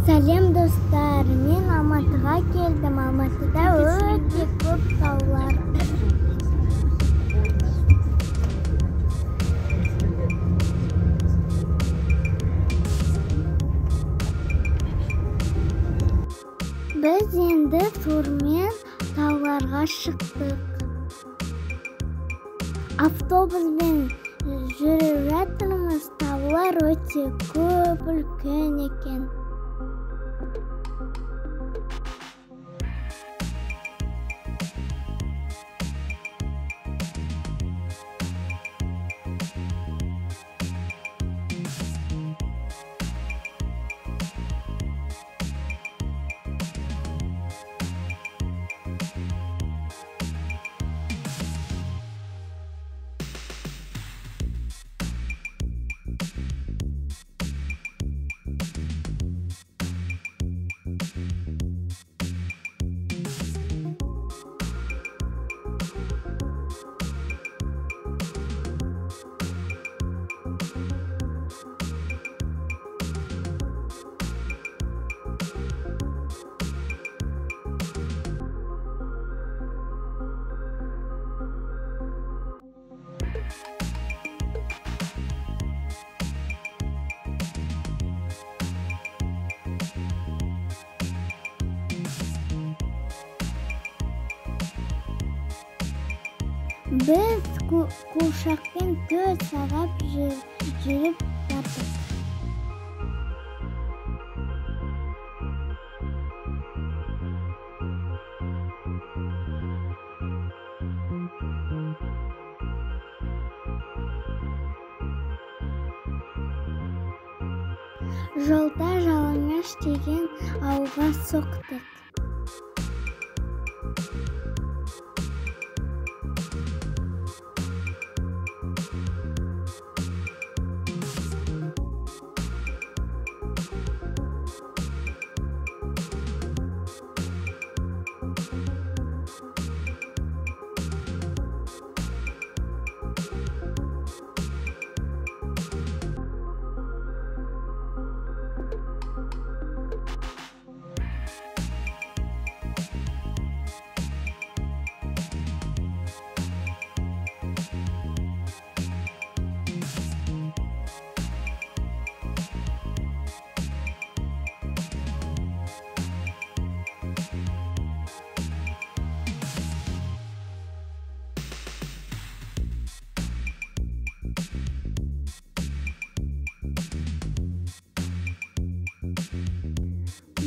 Сәлем достар, мен Алматыға келдім. Алматыда өте көп таулар. Біз енді турмен тауларға шықтық. Автобуспен жүріп жатырмыз. Таулар өте көп, үлкен екен. Біз қуыршақпен 4 сағат жүріп бардық. Жолда Жалаңаш деген ауылға соқтық.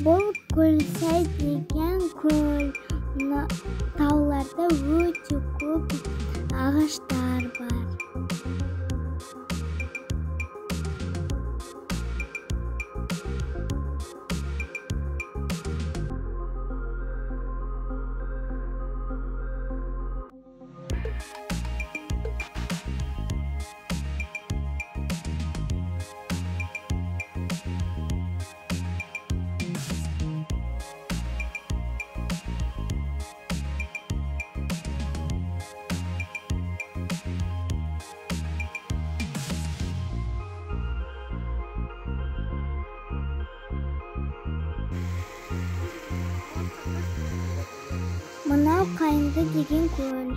Бұл Көлсай деген көл. Тауларда өте көп ағаштар бар. Мынау Қайынды деген көл.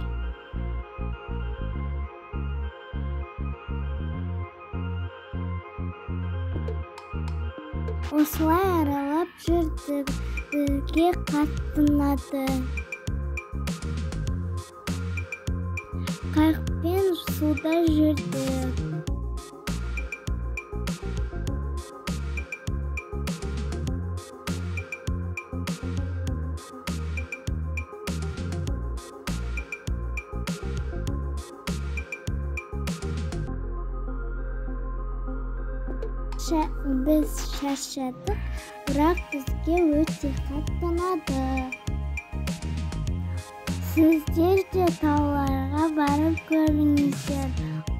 Осылай аралап жүрдік. Бізге қатты ұнады. Қайықпен суда жүрдік. Біз шаршадық, бірақ бізге өте қатты ұнады. Сіздер де тауларға барып көріңіздер.